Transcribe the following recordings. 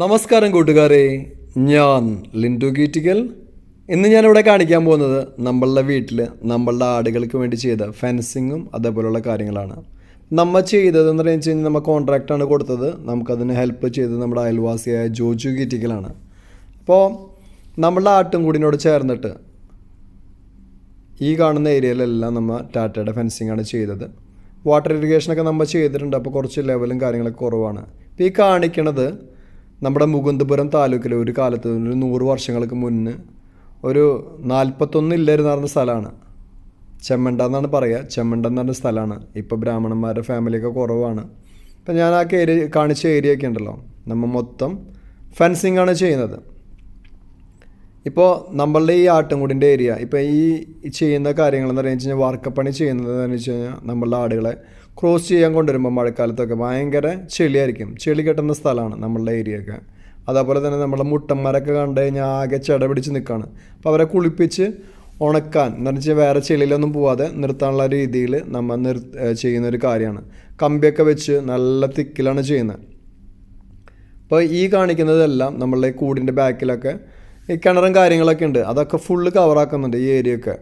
നമസ്കാരം കൂട്ടുകാരെ, ഞാൻ ലിൻഡു കീറ്റിക്കൽ. ഇന്ന് ഞാനിവിടെ കാണിക്കാൻ പോകുന്നത് നമ്മളുടെ വീട്ടിൽ നമ്മളുടെ ആടുകൾക്ക് വേണ്ടി ചെയ്ത ഫെൻസിങ്ങും അതേപോലെയുള്ള കാര്യങ്ങളാണ്. നമ്മൾ ചെയ്തതെന്ന് വെച്ച് കഴിഞ്ഞാൽ നമ്മൾ കോൺട്രാക്റ്റാണ് കൊടുത്തത്. നമുക്കതിന് ഹെൽപ്പ് ചെയ്തത് നമ്മുടെ അയൽവാസിയായ ജോജു കീറ്റിക്കലാണ്. അപ്പോൾ നമ്മളുടെ ആട്ടുംകൂടിനോട് ചേർന്നിട്ട് ഈ കാണുന്ന ഏരിയയിലെല്ലാം നമ്മൾ ടാറ്റയുടെ ഫെൻസിങ്ങാണ് ചെയ്തത്. വാട്ടർ ഇറിഗേഷനൊക്കെ നമ്മൾ ചെയ്തിട്ടുണ്ട്. അപ്പോൾ കുറച്ച് ലെവലും കാര്യങ്ങളൊക്കെ കുറവാണ്. ഇപ്പോൾ ഈ കാണിക്കണത് നമ്മുടെ മുകുന്ദപുരം താലൂക്കിൽ ഒരു കാലത്ത് ഒരു 100 വർഷങ്ങൾക്ക് മുന്നേ ഒരു 41 ഇല്ലായിരുന്നു പറഞ്ഞ സ്ഥലമാണ്. ചെമ്മണ്ട എന്നാണ് പറയുക. ചെമ്മണ്ട എന്ന് പറഞ്ഞ സ്ഥലമാണ്. ഇപ്പോൾ ബ്രാഹ്മണന്മാരുടെ ഫാമിലിയൊക്കെ കുറവാണ്. ഇപ്പം ഞാൻ ആ കാണിച്ച ഏരിയ ഒക്കെ ഉണ്ടല്ലോ, നമ്മൾ മൊത്തം ഫെൻസിങ് ആണ് ചെയ്യുന്നത്. ഇപ്പോൾ നമ്മളുടെ ഈ ആട്ടുംകൂടിൻ്റെ ഏരിയ ഇപ്പോൾ ഈ ചെയ്യുന്ന കാര്യങ്ങളെന്ന് പറഞ്ഞു കഴിഞ്ഞാൽ വാർക്കപ്പണി ചെയ്യുന്നതെന്ന് വെച്ച് കഴിഞ്ഞാൽ നമ്മളുടെ ആടുകളെ ക്രോസ് ചെയ്യാൻ കൊണ്ടുവരുമ്പോൾ മഴക്കാലത്തൊക്കെ ഭയങ്കര ചെളിയായിരിക്കും. ചെളി കെട്ടുന്ന സ്ഥലമാണ് നമ്മളുടെ ഏരിയയൊക്കെ. അതേപോലെ തന്നെ നമ്മളെ മുട്ടന്മാരൊക്കെ കണ്ടു കഴിഞ്ഞാൽ ആകെ ചെട പിടിച്ച് നിൽക്കുകയാണ്. അപ്പോൾ അവരെ കുളിപ്പിച്ച് ഉണക്കാൻ എന്ന് വെച്ചാൽ വേറെ ചെളിയിലൊന്നും പോവാതെ നിർത്താനുള്ള രീതിയിൽ നമ്മൾ ചെയ്യുന്നൊരു കാര്യമാണ്. കമ്പിയൊക്കെ വെച്ച് നല്ല തിക്കിലാണ് ചെയ്യുന്നത്. അപ്പോൾ ഈ കാണിക്കുന്നതെല്ലാം നമ്മളുടെ കൂടിൻ്റെ ബാക്കിലൊക്കെ ഈ കിണറും കാര്യങ്ങളൊക്കെ ഉണ്ട്. അതൊക്കെ ഫുള്ള് കവറാക്കുന്നുണ്ട് ഈ ഏരിയയൊക്കെ.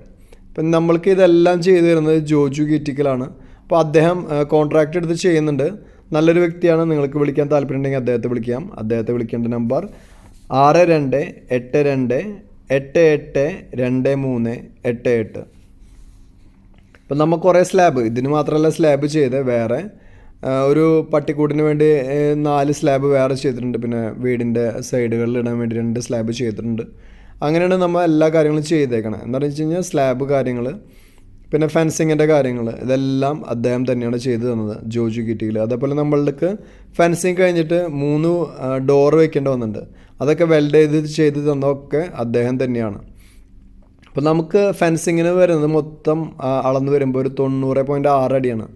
അപ്പം നമ്മൾക്ക് ഇതെല്ലാം ചെയ്തു തരുന്നത് ജോജു കീറ്റിക്കലാണ്. അപ്പോൾ അദ്ദേഹം കോൺട്രാക്റ്റ് എടുത്ത് ചെയ്യുന്നുണ്ട്. നല്ലൊരു വ്യക്തിയാണ്. നിങ്ങൾക്ക് വിളിക്കാൻ താല്പര്യമുണ്ടെങ്കിൽ അദ്ദേഹത്തെ വിളിക്കാം. അദ്ദേഹത്തെ വിളിക്കേണ്ട നമ്പർ 6282882388. ഇപ്പം നമ്മൾ കുറേ സ്ലാബ്, ഇതിന് മാത്രമല്ല സ്ലാബ് ചെയ്ത് വേറെ ഒരു പട്ടിക്കൂടിന് വേണ്ടി 4 സ്ലാബ് വേറെ ചെയ്തിട്ടുണ്ട്. പിന്നെ വീടിൻ്റെ സൈഡുകളിൽ ഇടാൻ വേണ്ടി 2 സ്ലാബ് ചെയ്തിട്ടുണ്ട്. അങ്ങനെയാണ് നമ്മൾ എല്ലാ കാര്യങ്ങളും ചെയ്തേക്കണം. എന്താണെന്ന് വെച്ച് കഴിഞ്ഞാൽ സ്ലാബ് കാര്യങ്ങൾ, പിന്നെ ഫെൻസിങ്ങിൻ്റെ കാര്യങ്ങൾ, ഇതെല്ലാം അദ്ദേഹം തന്നെയാണ് ചെയ്തു തന്നത്, ജോജു കീറ്റിക്കൽ. അതേപോലെ നമ്മൾക്ക് ഫെൻസിങ് കഴിഞ്ഞിട്ട് 3 ഡോർ വെക്കേണ്ടി വന്നിട്ടുണ്ട്. അതൊക്കെ വെൽഡ് ചെയ്ത് തന്നതൊക്കെ അദ്ദേഹം തന്നെയാണ്. അപ്പോൾ നമുക്ക് ഫെൻസിങ്ങിന് വരുന്നത് മൊത്തം അളന്ന് വരുമ്പോൾ ഒരു 90.6 അടിയാണ്.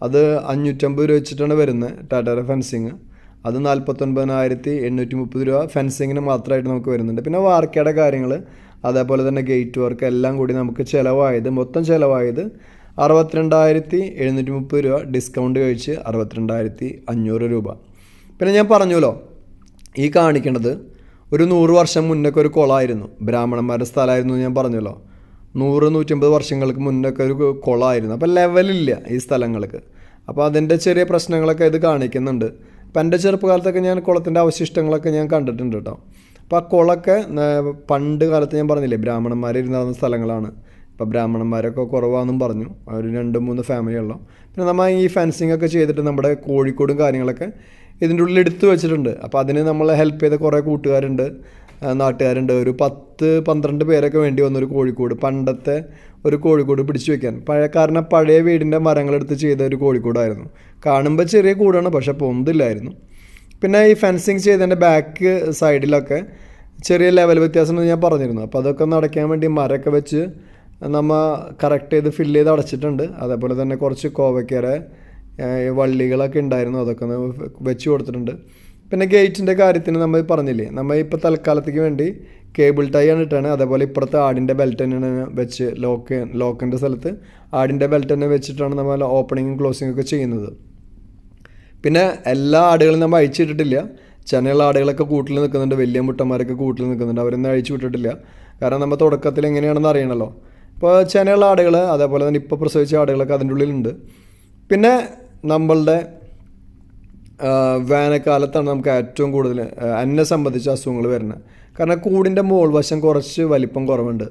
അത് 550 രൂപ വെച്ചിട്ടാണ് വരുന്നത് ടാറ്റയുടെ ഫെൻസിങ്. അത് 49,830 രൂപ ഫെൻസിങ്ങിന് മാത്രമായിട്ട് നമുക്ക് വരുന്നുണ്ട്. പിന്നെ വാർക്കയുടെ കാര്യങ്ങൾ, അതേപോലെ തന്നെ ഗേറ്റ് വർക്ക് എല്ലാം കൂടി നമുക്ക് മൊത്തം ചിലവായത് 62,730 രൂപ. ഡിസ്കൗണ്ട് കഴിച്ച് 62,500 രൂപ. പിന്നെ ഞാൻ പറഞ്ഞല്ലോ, ഈ കാണിക്കണത് ഒരു 100 വർഷം മുന്നൊക്കെ ഒരു കുളമായിരുന്നു. ബ്രാഹ്മണന്മാരുടെ സ്ഥലമായിരുന്നു ഞാൻ പറഞ്ഞല്ലോ. 100-150 വർഷങ്ങൾക്ക് മുന്നൊക്കെ ഒരു കുളമായിരുന്നു. അപ്പോൾ ലെവലില്ല ഈ സ്ഥലങ്ങൾക്ക്. അപ്പോൾ അതിൻ്റെ ചെറിയ പ്രശ്നങ്ങളൊക്കെ ഇത് കാണിക്കുന്നുണ്ട്. അപ്പം എൻ്റെ ചെറുപ്പകാലത്തൊക്കെ ഞാൻ കുളത്തിൻ്റെ അവശിഷ്ടങ്ങളൊക്കെ ഞാൻ കണ്ടിട്ടുണ്ട് കേട്ടോ. അപ്പോൾ ആ കുളമൊക്കെ പണ്ട് കാലത്ത് ഞാൻ പറഞ്ഞില്ലേ ബ്രാഹ്മണന്മാരിരുന്ന സ്ഥലങ്ങളാണ്. ഇപ്പോൾ ബ്രാഹ്മണന്മാരൊക്കെ കുറവാണെന്നും പറഞ്ഞു. ഒരു 2-3 ഫാമിലിയുള്ളൂ. പിന്നെ നമ്മൾ ഈ ഫെൻസിങ് ഒക്കെ ചെയ്തിട്ട് നമ്മുടെ കോഴിക്കോടും കാര്യങ്ങളൊക്കെ ഇതിൻ്റെ ഉള്ളിൽ എടുത്തു വെച്ചിട്ടുണ്ട്. അപ്പോൾ അതിന് നമ്മളെ ഹെൽപ്പ് ചെയ്ത കുറേ കൂട്ടുകാരുണ്ട്, നാട്ടുകാരുണ്ട്. ഒരു 10-12 പേരൊക്കെ വേണ്ടി വന്നൊരു കോഴിക്കോട്, പണ്ടത്തെ ഒരു കോഴിക്കോട് പിടിച്ചു വെക്കാൻ. കാരണം പഴയ വീടിൻ്റെ മരങ്ങളെടുത്ത് ചെയ്ത ഒരു കോഴിക്കോടായിരുന്നു. കാണുമ്പോൾ ചെറിയ കൂടാണ്, പക്ഷെ പൊന്തില്ലായിരുന്നു. പിന്നെ ഈ ഫെൻസിങ് ചെയ്തതിൻ്റെ ബാക്ക് സൈഡിലൊക്കെ ചെറിയ ലെവൽ വ്യത്യാസം ഞാൻ പറഞ്ഞിരുന്നു. അപ്പോൾ അതൊക്കെ ഒന്ന് അടയ്ക്കാൻ വേണ്ടി മരമൊക്കെ വെച്ച് നമ്മൾ കറക്റ്റ് ചെയ്ത് ഫില്ല് ചെയ്ത് അടച്ചിട്ടുണ്ട്. അതേപോലെ തന്നെ കുറച്ച് കോവയ്ക്കര വള്ളികളൊക്കെ ഉണ്ടായിരുന്നു, അതൊക്കെ ഒന്ന് വെച്ച് കൊടുത്തിട്ടുണ്ട്. പിന്നെ ഗേറ്റിൻ്റെ കാര്യത്തിന് നമ്മൾ പറഞ്ഞില്ലേ, നമ്മൾ ഇപ്പോൾ തൽക്കാലത്തേക്ക് വേണ്ടി കേബിൾ ടൈ ആണ് ഇട്ടാണ്. അതേപോലെ ഇപ്പുറത്തെ ആടിൻ്റെ ബെൽറ്റ് തന്നെയാണ് വെച്ച് ലോക്കിൻ്റെ സ്ഥലത്ത് ആടിൻ്റെ ബെൽറ്റ് തന്നെ വെച്ചിട്ടാണ് നമ്മൾ ഓപ്പണിങ്ങും ക്ലോസിങ്ങും ഒക്കെ ചെയ്യുന്നത്. പിന്നെ എല്ലാ ആടുകളും നമ്മൾ അഴിച്ചിട്ടിട്ടില്ല. ചെനയുള്ള ആടുകളൊക്കെ കൂട്ടിൽ നിൽക്കുന്നുണ്ട്, വലിയ മുട്ടന്മാരൊക്കെ കൂട്ടിൽ നിൽക്കുന്നുണ്ട്. അവരൊന്നും അഴിച്ചു വിട്ടിട്ടില്ല. കാരണം നമ്മൾ തുടക്കത്തിൽ എങ്ങനെയാണെന്ന് അറിയണമല്ലോ. ഇപ്പോൾ ചെനയുള്ള ആടുകൾ, അതേപോലെ തന്നെ ഇപ്പോൾ പ്രസവിച്ച ആടുകളൊക്കെ അതിൻ്റെ ഉള്ളിലുണ്ട്. പിന്നെ നമ്മളുടെ വേനൽക്കാലത്താണ് നമുക്ക് ഏറ്റവും കൂടുതൽ എന്നെ സംബന്ധിച്ച് അസുഖങ്ങൾ വരുന്നത്. കാരണം കൂടിൻ്റെ മോൾ വശം കുറച്ച് വലിപ്പം കുറവുണ്ട്.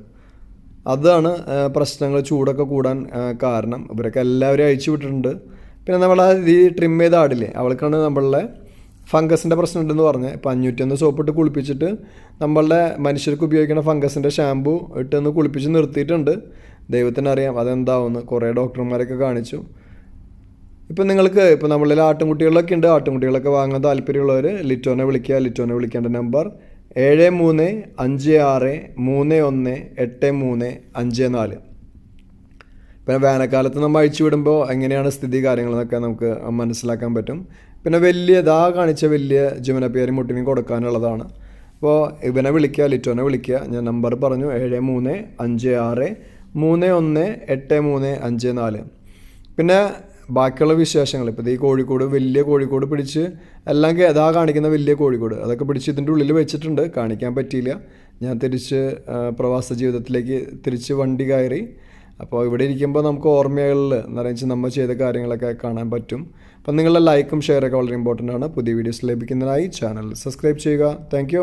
അതാണ് പ്രശ്നങ്ങൾ, ചൂടൊക്കെ കൂടാൻ കാരണം. ഇവരൊക്കെ എല്ലാവരും അഴിച്ചു വിട്ടിട്ടുണ്ട്. പിന്നെ നമ്മൾ ഈ ട്രിം ചെയ്ത ആടില്ലേ, അവൾക്കാണ് നമ്മളുടെ ഫംഗസിൻ്റെ പ്രശ്നം ഉണ്ടെന്ന് പറഞ്ഞത്. ഇപ്പോൾ 501 സോപ്പിട്ട് കുളിപ്പിച്ചിട്ട് നമ്മളുടെ മനുഷ്യർക്ക് ഉപയോഗിക്കുന്ന ഫംഗസിൻ്റെ ഷാമ്പു ഇട്ടൊന്ന് കുളിപ്പിച്ച് നിർത്തിയിട്ടുണ്ട്. ദൈവത്തിനറിയാം അതെന്താവുമെന്ന്. കുറേ ഡോക്ടർമാരൊക്കെ കാണിച്ചു. ഇപ്പം നിങ്ങൾക്ക് ഇപ്പോൾ നമ്മളിൽ ആട്ടുംകുട്ടികളൊക്കെ ഉണ്ട്. ആട്ടുംകുട്ടികളൊക്കെ വാങ്ങാൻ താല്പര്യമുള്ളവർ ലിറ്റോനെ വിളിക്കുക. ലിറ്റോനെ വിളിക്കേണ്ട നമ്പർ 7356318354. പിന്നെ വേനൽക്കാലത്ത് നമ്മൾ അഴിച്ചു വിടുമ്പോൾ എങ്ങനെയാണ് സ്ഥിതി കാര്യങ്ങളെന്നൊക്കെ നമുക്ക് മനസ്സിലാക്കാൻ പറ്റും. പിന്നെ കാണിച്ച വലിയ ജമുനപ്പിയാരി മുട്ടിനും കൊടുക്കാനുള്ളതാണ്. അപ്പോൾ ഇവനെ വിളിക്കുക, ലിറ്റോനെ വിളിക്കുക. ഞാൻ നമ്പർ പറഞ്ഞു 7356318354. പിന്നെ ബാക്കിയുള്ള വിശേഷങ്ങൾ ഇപ്പോൾ ഈ കോഴിക്കോട് വലിയ കോഴിക്കോട് പിടിച്ച് എല്ലാം ഇതാ കാണിക്കുന്ന വലിയ കോഴിക്കോട് അതൊക്കെ പിടിച്ച് ഇതിൻ്റെ ഉള്ളിൽ വെച്ചിട്ടുണ്ട്, കാണിക്കാൻ പറ്റിയില്ല. ഞാൻ തിരിച്ച് പ്രവാസ ജീവിതത്തിലേക്ക് തിരിച്ച് വണ്ടി കയറി. അപ്പോൾ ഇവിടെ ഇരിക്കുമ്പോൾ നമുക്ക് ഓർമ്മകളിൽ എന്ന് പറയുന്നത് നമ്മൾ ചെയ്ത കാര്യങ്ങളൊക്കെ കാണാൻ പറ്റും. അപ്പം നിങ്ങളുടെ ലൈക്കും ഷെയറൊക്കെ വളരെ ഇമ്പോർട്ടൻ്റ് ആണ്. പുതിയ വീഡിയോസ് ലഭിക്കുന്നതിനായി ചാനൽ സബ്സ്ക്രൈബ് ചെയ്യുക. താങ്ക്